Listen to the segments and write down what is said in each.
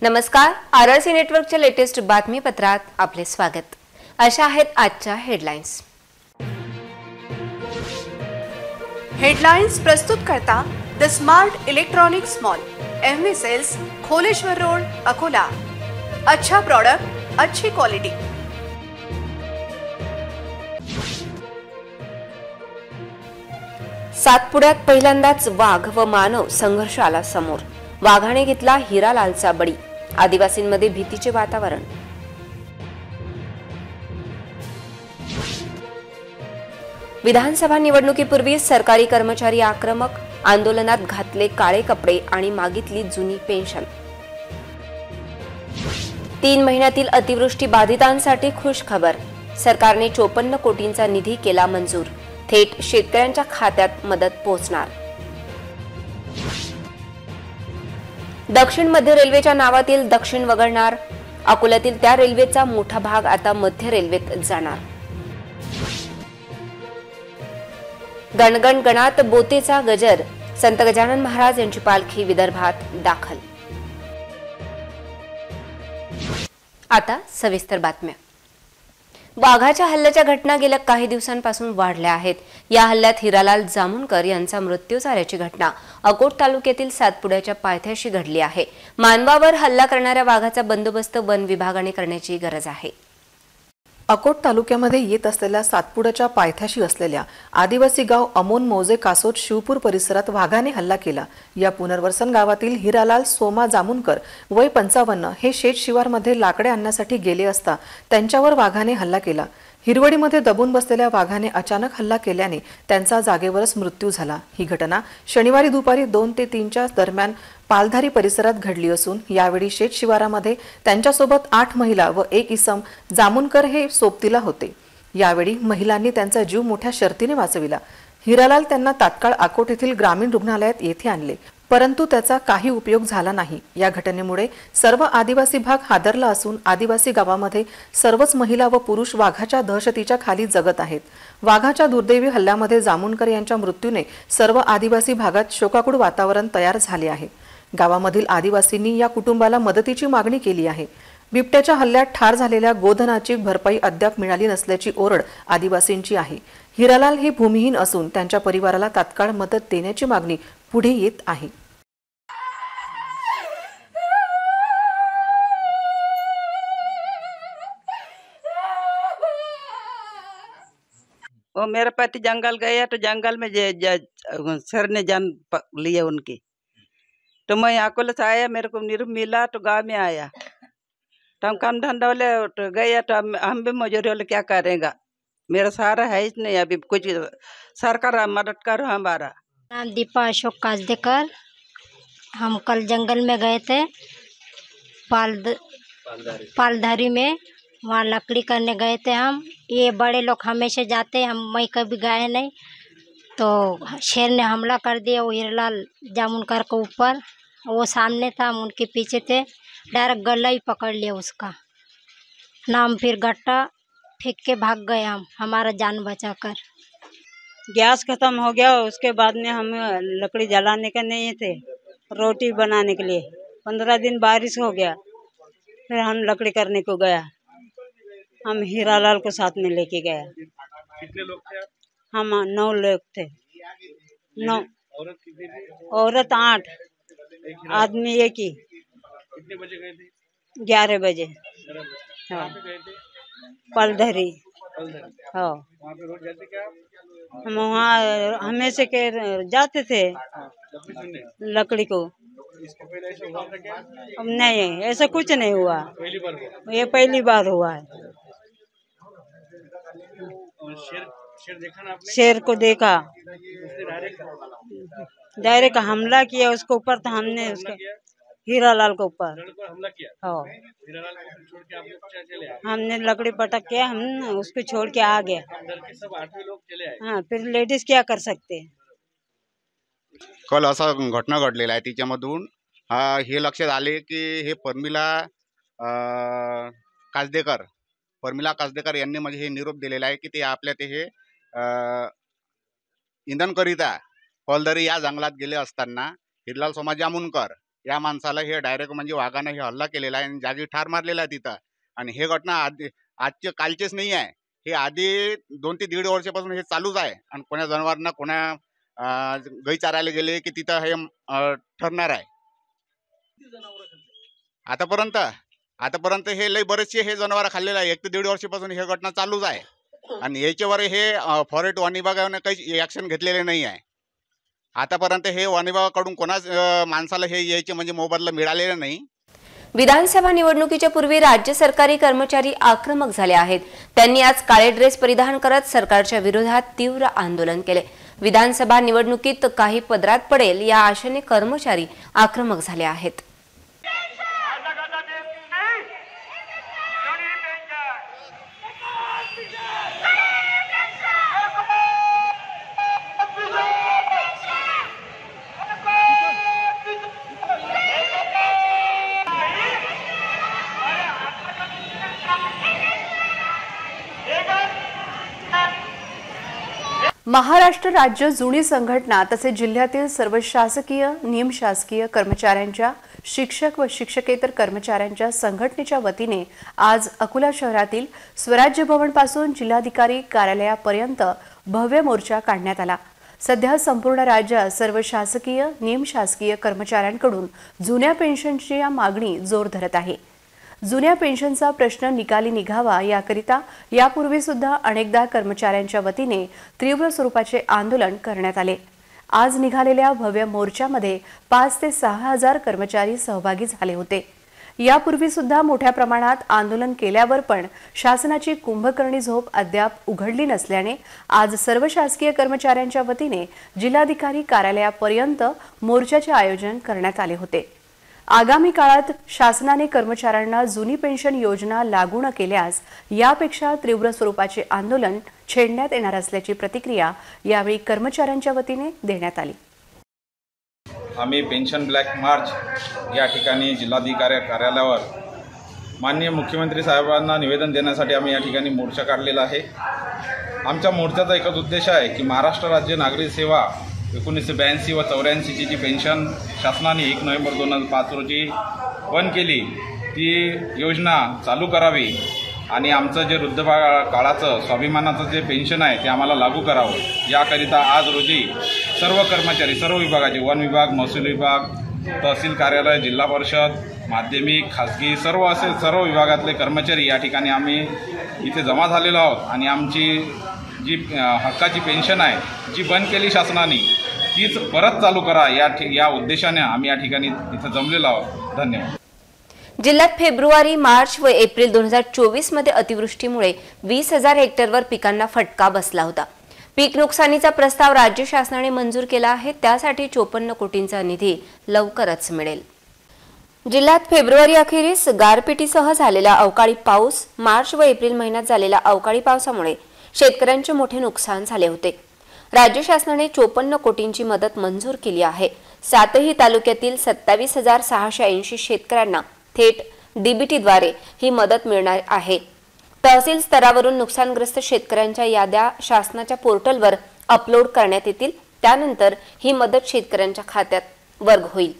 नमस्कार, आरआरसी नेटवर्कच्या लेटेस्ट बातमीपत्रात आपले स्वागत। अशा आहेत आजच्या हेडलाईन्स। हेडलाइंस प्रस्तुत करता the smart electronics mall, MV sales, Kholeshwar road, Akola. अच्छा प्रोडक्ट, अच्छी क्वालिटी। सातपुड्यात पहिल्यांदाच वाघ व मानव संघर्ष आला समोर। वाघाने घेतला हिरालालचा बळी। आदिवासींमध्ये भीतीचे वातावरण। विधानसभा निवडणुकीपूर्वी सरकारी कर्मचारी आक्रमक, आंदोलनात घातले काळे कपडे आणि मागितली जुनी पेन्शन। 3 महिन्यातील अतिवृष्टी बाधितांसाठी खुश खबर। सरकारने 54 कोटींचा निधी केला मंजूर। थेट शेतकऱ्यांच्या खात्यात मदत पोहोचणार। दक्षिण मध्य रेल्वेच्या नावातील दक्षिण वगळणार। अकोल्यातील त्या रेल्वेचा मोठा भाग आता मध्य रेल्वेत जाणार। गणगण गणात बोतेचा गजर। संत गजानन महाराज यांची पालखी विदर्भात दाखल। आता सविस्तर बातम्या। वाघाच्या हल्ल्याच्या घटना गेल्या काही दिवसांपासून वाढल्या आहेत। या हल्ल्यात हिरालाल जामुनकर यांचा मृत्यू झाल्याची घटना अकोट तालुक्यातील सातपुड्याच्या पायथ्याशी घडली आहे। मानवावर हल्ला करणाऱ्या वाघाचा बंदोबस्त वन विभागाने करण्याची गरज आहे। अकोट तालुक्यामध्ये येत असलेल्या सातपुड्याच्या पायथ्याशी असलेल्या आदिवासी गाव अमोन मौजे कासोट शिवपूर परिसरात वाघाने हल्ला केला। या पुनर्वसन गावातील हिरालाल सोमा जामुनकर वय 55 हे शेत शिवारमध्ये लाकडे आणण्यासाठी गेले असता त्यांच्यावर वाघाने हल्ला केला। हिरवडीमध्ये दबून बसलेल्या वाघाने अचानक हल्ला केल्याने त्यांचा जागेवरच मृत्यू झाला। ही घटना शनिवारी दुपारी 2 ते 3च्या दरम्यान पालधारी परिसरात घडली असून यावेळी शेत शिवारामध्ये त्यांच्यासोबत 8 महिला व 1 इसम जामुनकर हे सोबतीला होते। यावेळी महिलांनी त्यांचा जीव मोठ्या शर्तीने वाचविला। हिरालाल त्यांना तात्काळ अकोट येथील ग्रामीण रुग्णालयात येथे आणले, परंतु त्याचा काही उपयोग झाला नाही। या घटनेमुळे सर्व आदिवासी भाग हादरला असून आदिवासी गावामध्ये सर्वच महिला व पुरुष वाघाच्या दहशतीच्या खाली जगत आहेत। वाघाच्या दुर्दैवी हल्ल्यामध्ये जामुनकर यांच्या मृत्यूने सर्व आदिवासी भागात शोकाकुळ वातावरण तयार झाले आहे। गावामधील आदिवासींनी या कुटुंबाला मदतीची मागणी केली आहे। बिबट्याच्या हल्ल्यात ठार झालेल्या गोधनाची भरपाई अद्याप मिळाली नसल्याची ओरड आदिवासींची आहे। हिरालाल हे भूमिहीन असून त्यांच्या परिवाराला तात्काळ मदत देण्याची मागणी पुढे येत आहे। वो मेरा पति जंगल गया तो जंगल में सर ने जान लिए उनकी, तो मैं अकोला से आया, मेरे को निरूप मिला तो गाँव में आया, तो हम काम धंधा वाले तो गया, तो हम भी मजूरी वाले क्या करेगा। मेरा सहारा है ही नहीं, अभी कुछ सरकार मदद करो हमारा। नाम दीपा अशोक काजदेकर। हम कल जंगल में गए थे पालधारी में, वहाँ लकड़ी करने गए थे हम। ये बड़े लोग हमेशा जाते, मैं कभी गए नहीं, तो शेर ने हमला कर दिया वो हिरालाल जामुनकर के ऊपर। वो सामने था, हम उनके पीछे थे, डायरेक्ट गला ही पकड़ लिया उसका। नाम फिर गट्टा फेंक के भाग गए हम, हमारा जान बचाकर। गैस खत्म हो गया, उसके बाद में हम लकड़ी जलाने के नहीं थे, रोटी बनाने के लिए। 15 दिन बारिश हो गया, फिर हम लकड़ी करने को गया। हम हिरालाल को साथ में लेके गया। कितने लोग थे आप? हम 9 लोग थे। 9 औरत 8, आदमी 1 ही। कितने बजे गए थे? 11 बजे। कहाँ पे गए थे? पालधरी। हाँ, वहाँ पे रोज जाते क्या आप? हम वहाँ हमेशा के जाते थे लकड़ी सुनने। लकड़ी को। इसके पहले ऐसा हुआ था क्या? अब नहीं, ऐसा कुछ नहीं हुआ, पहली बार हुआ। ये पहली बार हुआ है। और शेर देखा ना आपने? शेर को देखा, उसने डायरेक्ट हमला किया उसके ऊपर, तो हमने उसको हिरालाल के ऊपर पर हमला किया। हाँ, हिरालाल को छोड़ के आप लोग चले आए? हमने लकड़ी पटक के हम उसको छोड़ के आ गए। डर के सब 8 लोग चले आए। हाँ, फिर लेडीज क्या कर सकते हैं। कल असा घटना घडलेला आहे, तिच्यामधून हे लक्षात आले की हे परमिला काजदेकर यांनी म्हणजे हे निरोप दिलेला आहे की ते आपल्या ते हे इंधनकरिता पलदरी या जंगलात गेले असताना हिरालाल सोमा जामुनकर या माणसाला हे डायरेक्ट म्हणजे वाघानं हे हल्ला केलेला आहे आणि जागी ठार मारलेला आहे तिथं. आणि हे घटना आजचे कालचेच नाही आहे, हे आधी 2 ते 1.5 वर्षापासून हे चालूच आहे. आणि कोणा जनावरांना कोणा गाई चारायला गेले की तिथं हे ठरणार आहे. आतापर्यंत हे लय बरेचसे हे जनावर खाल्लेलं आहे. 1 ते 1.5 वर्षापासून हे घटना चालूच आहे. आणि याच्यावर हे फॉरेस्ट वन विभागाने काही ॲक्शन घेतलेले नाही आहे. आतापर्यंत हे वन विभागाकडून कोणाच माणसाला हे यायचे म्हणजे मोबदला मिळालेला नाही. विधानसभा निवडणुकीच्या पूर्वी राज्य सरकारी कर्मचारी आक्रमक झाले आहेत. त्यांनी आज काळे ड्रेस परिधान करत सरकारच्या विरोधात तीव्र आंदोलन केले. विधानसभा निवडणुकीत काही पदरात पडेल या आशेने कर्मचारी आक्रमक झाले आहेत. महाराष्ट्र राज्य जुनी संघटना तसेच जिल्ह्यातील सर्व शासकीय निमशासकीय कर्मचाऱ्यांच्या शिक्षक व शिक्षकेतर कर्मचाऱ्यांच्या संघटनेच्या वतीने आज अकोला शहरातील स्वराज्य भवन पासून जिल्हाधिकारी कार्यालयापर्यंत भव्य मोर्चा काढण्यात आला. सध्या संपूर्ण राज्यात सर्व शासकीय निमशासकीय कर्मचाऱ्यांकडून जुन्या पेन्शनची मागणी जोर धरत आहे. जुन्या पेन्शनचा प्रश्न निकाली निघावा याकरिता यापूर्वी सुद्धा अनेकदा कर्मचाऱ्यांच्या वतीने तीव्र स्वरूपाचे आंदोलन करण्यात आले. आज निघालेल्या भव्य मोर्चामध्ये 5 ते 6 हजार कर्मचारी सहभागी झाले होते. यापूर्वी सुद्धा मोठ्या प्रमाणात आंदोलन केल्यावर पण शासनाची कुंभकर्णी झोप अद्याप उघडली नसल्याने आज सर्व शासकीय कर्मचाऱ्यांच्या वतीने जिल्हाधिकारी कार्यालयापर्यंत मोर्चाचे आयोजन करण्यात आले होते. आगामी काळात शासनाने कर्मचाऱ्यांना जुनी पेन्शन योजना लागू न केल्यास यापेक्षा तीव्र स्वरूपाचे आंदोलन छेडण्यात येणार असल्याची प्रतिक्रिया यावेळी कर्मचाऱ्यांच्या वतीने देण्यात आली. आम्ही पेन्शन ब्लॅक मार्च या ठिकाणी जिल्हाधिकारी कार्यालयावर माननीय मुख्यमंत्री साहेबांना निवेदन देण्यासाठी आम्ही या ठिकाणी मोर्चा काढलेला आहे. आमच्या मोर्चाचा एकच उद्देश आहे की महाराष्ट्र राज्य नागरी सेवा 1982 व 84ची जी पेन्शन शासनाने 1 नोव्हेंबर 2005 रोजी बंद केली ती योजना चालू करावी आणि आमचं जे वृद्ध काळाचं स्वाभिमानाचं जे पेन्शन आहे ते आम्हाला लागू करावं. याकरिता आज रोजी सर्व कर्मचारी सर्व विभागाचे वन विभाग, महसूल विभाग, तहसील कार्यालय, जिल्हा परिषद, माध्यमिक, खासगी सर्व विभागातले कर्मचारी या ठिकाणी आम्ही इथे जमा झालेलो आहोत. आणि आमची जी हक्काची पेन्शन आहे जी बंद केली शासनाने तीच परत चालू करा या उद्देशाने आम्ही या ठिकाणी इथे जमलेलो आहोत. धन्यवाद. जिल्ह्यात फेब्रुवारी, मार्च व एप्रिल 2024 मध्ये अतिवृष्टीमुळे 20,000 हेक्टरवर पिकांना फटका बसला होता. पीक नुकसानीचा प्रस्ताव राज्य शासनाने मंजूर केला आहे. त्यासाठी 54 कोटींचा निधी लवकरच मिळेल. जिल्ह्यात फेब्रुवारी अखेरीस गारपिटीसह झालेला अवकाळी पाऊस, मार्च व एप्रिल महिन्यात झालेल्या अवकाळी पावसामुळे शेतकऱ्यांचे मोठे नुकसान झाले होते. राज्य शासनाने 54 कोटींची मदत मंजूर केली आहे. 7ही तालुक्यातील 27,680 शेतकऱ्यांना थेट डीबीटीद्वारे ही मदत मिळणार आहे. तहसील स्तरावरून नुकसानग्रस्त शेतकऱ्यांच्या याद्या शासनाच्या पोर्टलवर अपलोड करण्यात येतील. त्यानंतर ही मदत शेतकऱ्यांच्या खात्यात वर्ग होईल.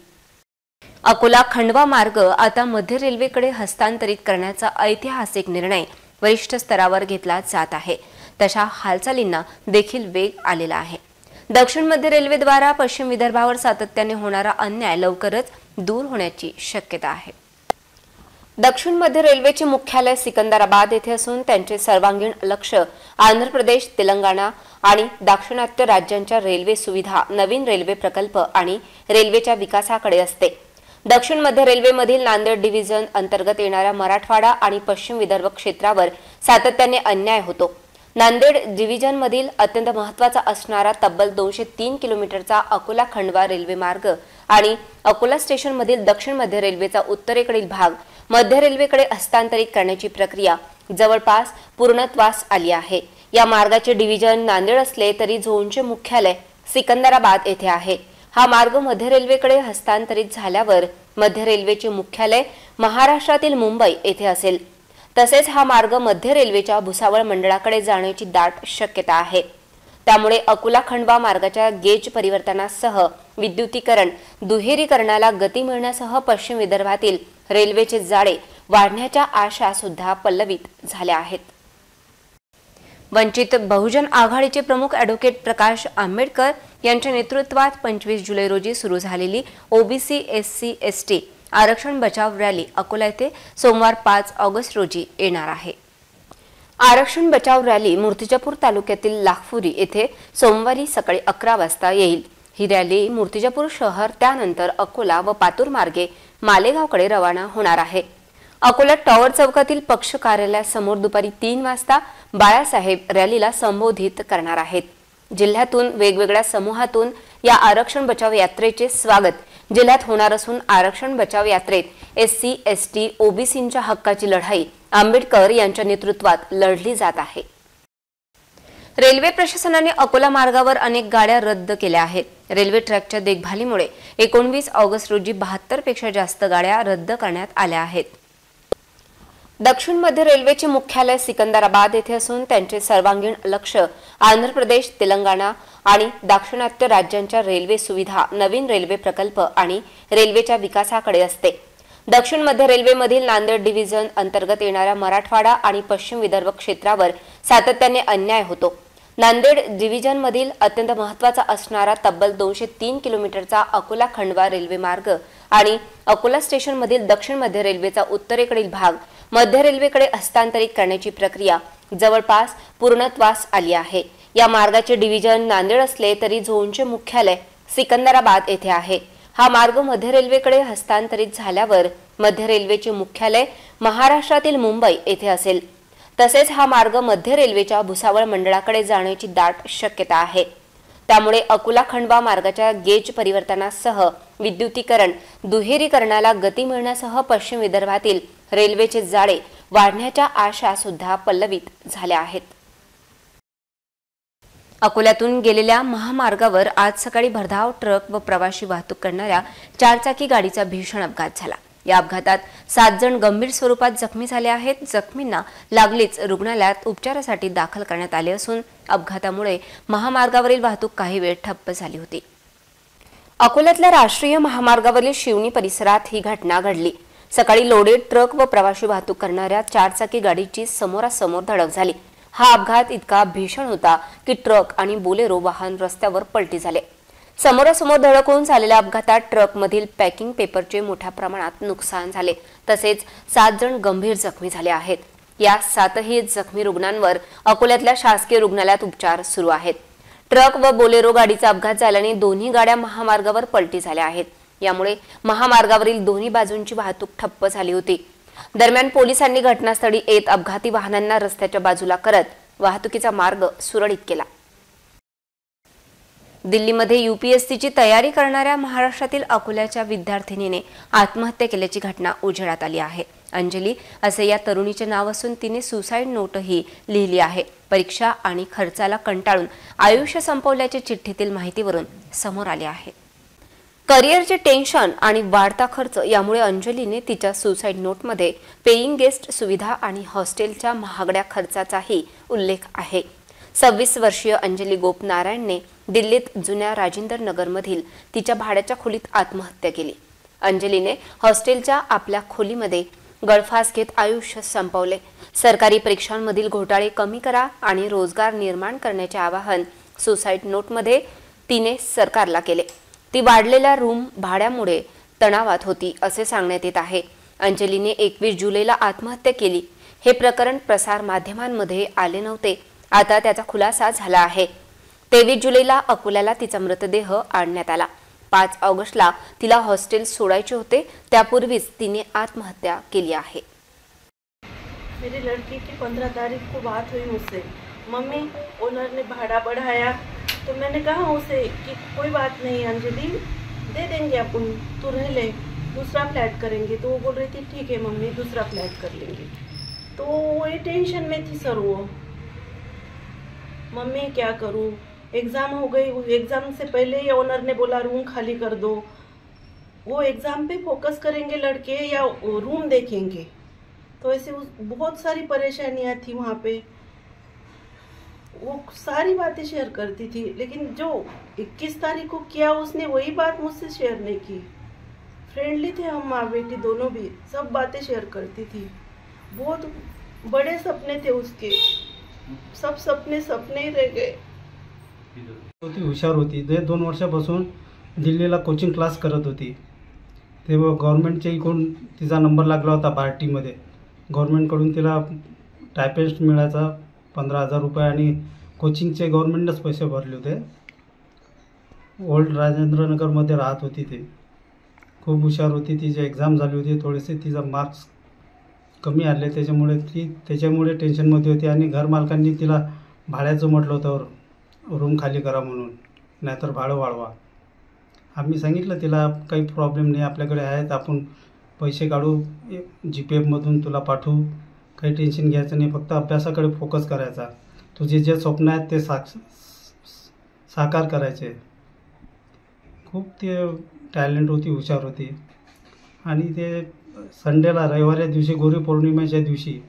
अकोला खंडवा मार्ग आता मध्य रेल्वेकडे हस्तांतरित करण्याचा ऐतिहासिक निर्णय वरिष्ठ स्तरावर घेतला जात आहे. तशा हालचालींना देखील वेग आलेला आहे. दक्षिण मध्य रेल्वेद्वारा पश्चिम विदर्भावर सातत्याने होणारा अन्याय लवकरच दूर होण्याची शक्यता आहे. दक्षिण मध्य रेल्वेचे मुख्यालय सिकंदराबाद येथे असून त्यांचे सर्वांगीण लक्ष आंध्र प्रदेश, तेलंगणा आणि दाक्षिणात्य राज्यांच्या रेल्वे सुविधा, नवीन रेल्वे प्रकल्प आणि रेल्वेच्या विकासाकडे असते. दक्षिण मध्य रेल्वेमधील नांदेड डिव्हिजन अंतर्गत येणाऱ्या मराठवाडा आणि पश्चिम विदर्भ क्षेत्रावर सातत्याने अन्याय होतो. नांदेड डिव्हिजनमधील अत्यंत महत्त्वाचा असणारा तब्बल 203 किलोमीटरचा अकोला खंडवा रेल्वे मार्ग आणि अकोला स्टेशनमधील दक्षिण मध्य रेल्वेचा उत्तरेकडील भाग मध्य रेल्वेकडे हस्तांतरित करण्याची प्रक्रिया जवळपास पूर्णत्वास आली आहे. या मार्गाचे डिव्हिजन नांदेड असले तरी झोनचे मुख्यालय सिकंदराबाद येथे आहे. हा मार्ग मध्य रेल्वेकडे हस्तांतरित झाल्यावर मध्य रेल्वेचे मुख्यालय महाराष्ट्रातील मुंबई येथे असेल. तसेच हा मार्ग मध्य रेल्वेच्या भुसावळ मंडळाकडे जाण्याची दाट शक्यता आहे. त्यामुळे अकोला खंडवा मार्गाच्या गेज परिवर्तनासह विद्युतीकरण दुहेरीकरणाला गती मिळण्यासह पश्चिम विदर्भातील रेल्वेचे जाळे वाढण्याच्या आशा सुद्धा पल्लवित झाल्या आहेत. वंचित बहुजन आघाडीचे प्रमुख ॲडव्होकेट प्रकाश आंबेडकर यांच्या नेतृत्वात 25 जुलै रोजी सुरू झालेली ओबीसी SC ST आरक्षण बचाव रॅली अकोला येथे सोमवार 5 ऑगस्ट रोजी येणार आहे. आरक्षण बचाव रॅली मूर्तिजापूर तालुक्यातील लाखपुरी येथे सोमवारी सकाळी 11 वाजता येईल. ही रॅली मूर्तिजापूर शहर त्यानंतर अकोला व पातूर मार्गे मालेगावकडे रवाना होणार आहे. अकोला टॉवर चौकातील पक्ष कार्यालयासमोर दुपारी 3 वाजता बाळासाहेब रॅलीला संबोधित करणार आहेत. जिल्ह्यातून वेगवेगळ्या समूहातून या आरक्षण बचाव यात्रेचे स्वागत जिल्ह्यात होणार असून आरक्षण बचाव यात्रेत SC ST ओबीसींच्या हक्काची लढाई आंबेडकर यांच्या नेतृत्वात लढली जात आहे. रेल्वे प्रशासनाने अकोला मार्गावर अनेक गाड्या रद्द केल्या आहेत. रेल्वे ट्रॅकच्या देखभालीमुळे 19 ऑगस्ट रोजी 72 पेक्षा जास्त गाड्या रद्द करण्यात आल्या आहेत. दक्षिण मध्य रेल्वेचे मुख्यालय सिकंदराबाद येथे असून त्यांचे सर्वांगीण लक्ष आंध्र प्रदेश, तेलंगणा आणि दाक्षिणात्य राज्यांच्या रेल्वे सुविधा, नवीन रेल्वे प्रकल्प आणि रेल्वेच्या विकासाकडे असते. दक्षिण मध्य रेल्वेमधील नांदेड डिव्हिजन अंतर्गत येणाऱ्या मराठवाडा आणि पश्चिम विदर्भ क्षेत्रावर सातत्याने अन्याय होतो. नांदेड डिव्हिजनमधील अत्यंत महत्त्वाचा असणारा तब्बल 203 किलोमीटरचा अकोला खंडवा रेल्वे मार्ग आणि अकोला स्टेशनमधील दक्षिण मध्य रेल्वेचा उत्तरेकडील भाग मध्य रेल्वेकडे हस्तांतरित करण्याची प्रक्रिया जवळपास पूर्णत्वास आली आहे. या मार्गाचे डिव्हिजन नांदेड असले तरी झोनचे मुख्यालय सिकंदराबाद येथे आहे. हा मार्ग मध्य रेल्वेकडे हस्तांतरित झाल्यावर मध्य रेल्वेचे मुख्यालय महाराष्ट्रातील मुंबई येथे असेल. तसेच हा मार्ग मध्य रेल्वेच्या भुसावळ मंडळाकडे जाण्याची दाट शक्यता आहे. त्यामुळे अकोला खंडवा मार्गाच्या गेज परिवर्तनासह विद्युतीकरण दुहेरीकरणाला गती मिळण्यासह पश्चिम विदर्भातील रेल्वेचे जाळे वाढण्याच्या आशा सुद्धा पल्लवित झाल्या आहेत. अकोल्यातून गेलेल्या महामार्गावर आज सकाळी भरधाव ट्रक व प्रवासी वाहतूक करणाऱ्या 4 चाकी गाडीचा भीषण अपघात झाला. या अपघातात 7 जण गंभीर स्वरूपात जखमी झाले आहेत. जखमींना लागलीच रुग्णालयात उपचारासाठी दाखल करण्यात आले असून अपघातामुळे महामार्गावरील वाहतूक काही वेळ ठप्प झाली होती. अकोल्यातल्या राष्ट्रीय महामार्गावरील शिवणी परिसरात ही घटना घडली. सकाळी लोडेड ट्रक व प्रवासी वाहतूक करणाऱ्या 4 चाकी गाडीची समोरासमोर धडक झाली. हा अपघात इतका भीषण होता की ट्रक आणि बोलेरो वाहन रस्त्यावर पलटी झाले. समोरासमोर धडक होऊन झालेल्या अपघातात ट्रकमधील पॅकिंग पेपरचे मोठ्या प्रमाणात नुकसान झाले. तसेच 7 जण गंभीर जखमी झाले आहेत. या 7ही जखमी रुग्णांवर अकोल्यातल्या शासकीय रुग्णालयात उपचार सुरू आहेत. ट्रक व बोलेरो गाडीचा अपघात झाल्याने दोन्ही गाड्या महामार्गावर पलटी झाल्या आहेत. यामुळे महामार्गावरील दोन्ही बाजूंची वाहतूक ठप्प झाली होती. दरम्यान पोलिसांनी घटनास्थळी येत अपघाती वाहनांना रस्त्याच्या बाजूला करत वाहतुकीचा मार्ग सुरळीत केला. दिल्लीमध्ये UPSCची तयारी करणाऱ्या महाराष्ट्रातील अकोल्याच्या विद्यार्थिनीने आत्महत्या केल्याची घटना उजेडात आली आहे. अंजली असे या तरुणीचे नाव असून तिने सुसाईड नोटही लिहिली आहे. परीक्षा आणि खर्चाला कंटाळून आयुष्य संपवल्याचे चिठ्ठीतील माहितीवरून समोर आले आहे. करिअरचे टेन्शन आणि वाढता खर्च यामुळे अंजलीने तिच्या सुसाईड नोटमध्ये पेईंग गेस्ट सुविधा आणि हॉस्टेलच्या महागड्या खर्चाचाही उल्लेख आहे. 26 वर्षीय अंजली गोपनारायणने दिल्लीत जुन्या राजेंद्र नगरमधील तिच्या भाड्याच्या खोलीत आत्महत्या केली. अंजलीने हॉस्टेलच्या आपल्या खोलीमध्ये गळफास घेत आयुष्य संपवले. सरकारी परीक्षांमधील घोटाळे कमी करा आणि रोजगार निर्माण करण्याचे आवाहन सुसाईड नोटमध्ये तिने सरकारला केले. ती वाढलेल्या रूम भाड्यामुळे तणावात होती असे सांगण्यात येत आहे. अंजलीने 21 जुलैला आत्महत्या केली. हे प्रकरण प्रसार माध्यमांमध्ये आले नव्हते. आता त्याचा खुलासा झाला आहे. 23 जुलैला अकोल्याला तिचा मृतदेह आणण्यात आला. 5 ऑगस्टला तिला हॉस्टेल सोडायचे होते. त्यापूर्वीच तिने आत्महत्या केली आहे. मेरी लड़की की 15 तारीख को बात हुई मुझसे. मम्मी ओनर ने भाड़ा बढ़ाया तो मैंने कहा उसे कि कोई बात नहीं अंजलि, दे देंगे अपन, तू रह ले, दूसरा फ्लैट करेंगे. तो वो बोल रही थी ठीक है मम्मी दूसरा फ्लैट कर लेंगे. तो वही टेंशन में थी सर. वो मम्मी क्या करूँ, एग्ज़ाम हो गई. एग्ज़ाम से पहले ही ओनर ने बोला रूम खाली कर दो. वो एग्ज़ाम पे फोकस करेंगे लड़के या रूम देखेंगे. तो ऐसे बहुत सारी परेशानियाँ थी वहाँ पे. वो सारी बातें शेयर करती थी, लेकिन जो 21 तारीख को किया उसने वही बात मुझसे शेयर नहीं की। फ्रेंडली थे हम माँ बेटी दोनों भी, सब बातें शेयर करती थी। बहुत बड़े सपने थे उसके, सब सपने सपने ही रह गए। ती हुशार होती, ते 2 वर्षापासून दिल्लीला कोचिंग क्लास करत होती। तेव्हा गव्हर्नमेंटच्या इकडून तिचा नंबर लागला होता बार्टीमध्ये। गव्हर्नमेंटकडून तिला टायपिस्ट मिळायचा 15,000 रुपये आणि कोचिंगचे गव्हर्नमेंटनेच पैसे भरले होते। ओल्ड राजेंद्रनगरमध्ये राहत होती ती। खूप हुशार होती, तिची एक्झाम झाली होती, थोडेसे तिचा मार्क्स कमी आले, त्याच्यामुळे टेन्शनमध्ये होती आणि घरमालकांनी तिला भाड्याचं म्हटलं होतं रूम खाली करा म्हणून, नाहीतर भाडं वाढवा। आम्ही सांगितलं तिला काही प्रॉब्लेम नाही, आपल्याकडे आहेत, आपण पैसे काढू, GPFमधून तुला पाठवू, काही टेन्शन घ्यायचं नाही, फक्त अभ्यासाकडे फोकस करायचा, तुझे जे स्वप्न आहेत ते साकार करायचे। खूप ते टॅलेंट होती, हुशार होती। आणि ते संडेला रविवारी दिवशी गुरु पौर्णिमेच्या दिवशी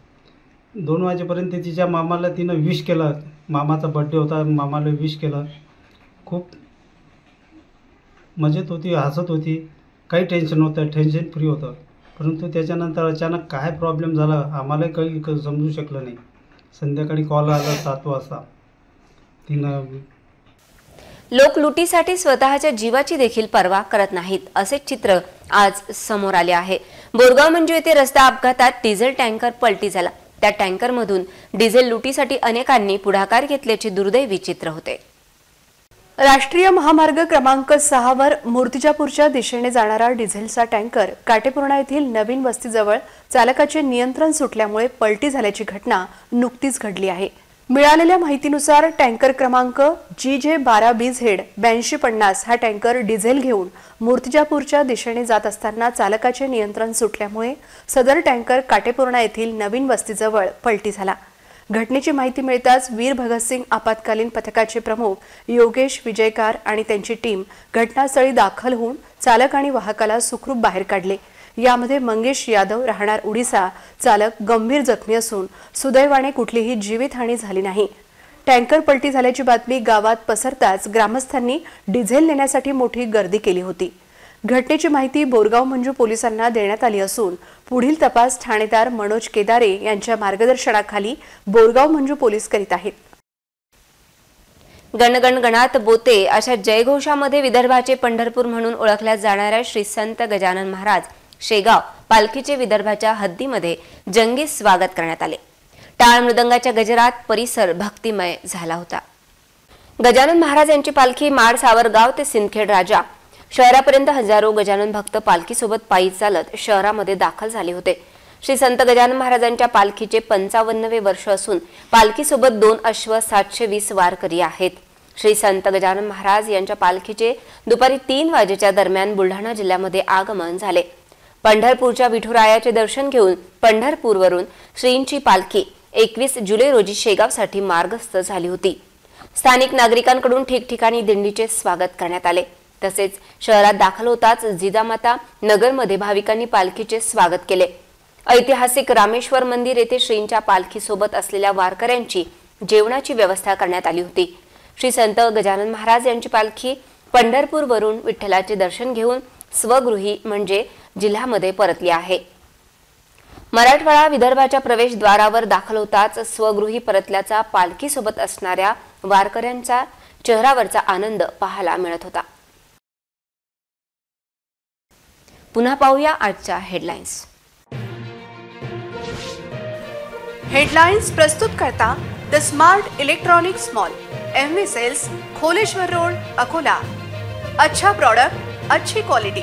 2 वाजेपर्यंत तिच्या मामाला तिनं विश केलं। मामाचा बर्थडे होता, मामाला विश केलं। खूप मजेत होती, हसत होती, काही टेन्शन नव्हतं, टेन्शन फ्री होतं। परंतु त्याच्यानंतर अचानक काय प्रॉब्लेम झाला आम्हाला काही समजू शकलं नाही। संध्याकाळी कॉल आला 7 वाजता। तिनं लोक लुटीसाठी स्वतःच्या जीवाची देखील पर्वा करत नाहीत, असे चित्र आज समोर आले आहे। बोरगाव मंजू येथे रस्ता अपघातात डिझेल टँकर पलटी झाला। त्या टँकरमधून डिझेल लुटीसाठी अनेकांनी पुढाकार घेतल्याचे दुर्दैवी चित्र होते। राष्ट्रीय महामार्ग क्रमांक 6 वर मूर्तिजापूरच्या दिशेने जाणारा डिझेलचा टँकर काटेपूर्णा येथील नवीन वस्तीजवळ चालकाचे नियंत्रण सुटल्यामुळे पलटी झाल्याची घटना नुकतीच घडली आहे। मिळालेल्या माहितीनुसार टँकर क्रमांक GJ12BZ 8250 हा टँकर डिझेल घेऊन मूर्तिजापूरच्या दिशेने जात असताना चालकाचे नियंत्रण सुटल्यामुळे सदर टँकर काटेपूर्णा येथील नवीन वस्तीजवळ पलटी झाला। घटनेची माहिती मिळताच वीर भगतसिंग आपत्कालीन पथकाचे प्रमुख योगेश विजयकार आणि त्यांची टीम घटनास्थळी दाखल होऊन चालक आणि वाहकाला सुखरूप बाहेर काढले। यामध्ये मंगेश यादव राहणार उडीसा चालक गंभीर जखमी असून सुदैवाने कुठलीही जीवितहानी झाली नाही। टँकर पलटी झाल्याची बातमी गावात पसरताच ग्रामस्थांनी डिझेल नेण्यासाठी मोठी गर्दी केली होती। घटनेची माहिती बोरगाव मंजू पोलिसांना देण्यात आली असून पुढील तपास ठाणेदार मनोज केदारे यांच्या मार्गदर्शनाखाली बोरगाव मंजू पोलीस करीत आहेत। गणगण गणात बोते अशा जयघोषामध्ये विदर्भाचे पंढरपूर म्हणून ओळखल्या जाणाऱ्या श्री संत गजानन महाराज शेगाव पालखीचे विदर्भाच्या हद्दीमध्ये जंगी स्वागत करण्यात आले। टाळ मृदंगाच्या गजरात परिसर भक्तिमय झाला होता। गजानन महाराज यांची पालखी माड सावरगाव ते सिंदखेड राजा शहरापर्यंत हजारो गजानन भक्त पालखीसोबत पायी चालत शहरामध्ये दाखल झाले होते। श्री संत गजानन महाराजांच्या पालखीचे 55वे वर्ष असून पालखीसोबत 2 अश्व 720 वारकरी आहेत। श्री संत गजानन महाराज यांच्या पालखीचे दुपारी 3 वाजेच्या दरम्यान बुलढाणा जिल्ह्यामध्ये आगमन झाले। पंढरपूरच्या विठुरायाचे दर्शन घेऊन पंढरपूरवरून श्रींची पालखी 21 जुलै रोजी शेगावसाठी मार्गस्थ झाली होती। स्थानिक नागरिकांकडून ठिकठिकाणी दिंडीचे स्वागत करण्यात आले। तसेच शहरात दाखल होताच जिजामाता नगरमध्ये भाविकांनी पालखीचे स्वागत केले। ऐतिहासिक रामेश्वर मंदिर येथे श्रींच्या पालखीसोबत असलेल्या वारकऱ्यांची जेवणाची व्यवस्था करण्यात आली होती। श्री संत गजानन महाराज यांची पालखी पंढरपूरवरून विठ्ठलाचे दर्शन घेऊन स्वगृही म्हणजे जिल्ह्यामध्ये परतली आहे। मराठवाडा विदर्भाच्या प्रवेशद्वारावर दाखल होताच स्वगृही परतल्याचा पालखीसोबत असणाऱ्या वारकऱ्यांचा चेहऱ्यावरचा आनंद पाहायला मिळत होता। पुन्हा पाहूया आजच्या हेडलाईन्स। हेडलाइन्स प्रस्तुत करता the smart electronics mall, MV sales, Kholeshwar road, Akola. अच्छा प्रोडक्ट, अच्छी क्वालिटी।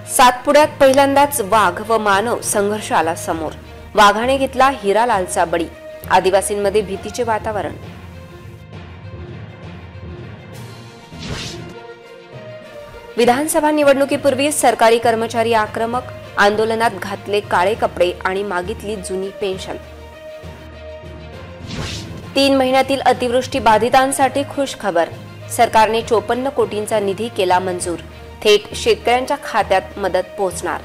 सातपुड्यात पहिल्यांदाच वाघ व मानव संघर्ष आला समोर। वाघाने घेतला हिरालालचा बळी। आदिवासींमध्ये भीतीचे वातावरण। विधानसभा निवडणुकीपूर्वी सरकारी कर्मचारी आक्रमक, आंदोलनात घातले काळे कपडे आणि मागितली जुनी पेन्शन। 3 महिन्यातील अतिवृष्टी बाधितांसाठी खुश खबर। सरकारने 54 कोटींचा निधी केला मंजूर। थेट शेतकऱ्यांच्या खात्यात मदत पोहोचणार।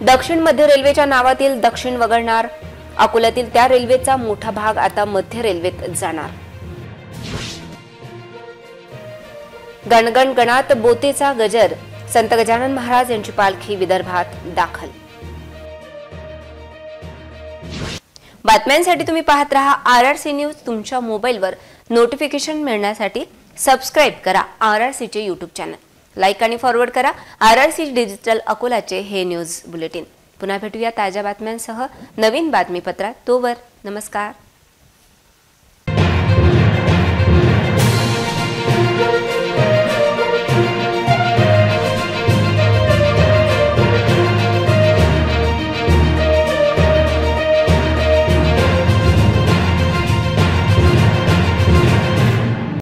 दक्षिण मध्य रेल्वेच्या नावातील दक्षिण वगळणार, अकोल्यातील त्या रेल्वेचा मोठा भाग आता मध्य रेल्वेत जाणार. गणगण गणात बोतेचा गजर, संत गजानन महाराज यांची पालखी विदर्भात दाखल. बातम्यांसाठी तुम्ही पाहत रहा RRC न्यूज. तुमच्या मोबाईलवर नोटिफिकेशन मिळण्यासाठी सबस्क्राईब करा RRCचे YouTube चॅनल. लाईक आणि फॉरवर्ड करा RRC डिजिटल अकोलाचे हे न्यूज बुलेटिन. पुन्हा भेटूया ताज्या बातम्यांसह नवीन बातमीपत्रात. तोवर नमस्कार.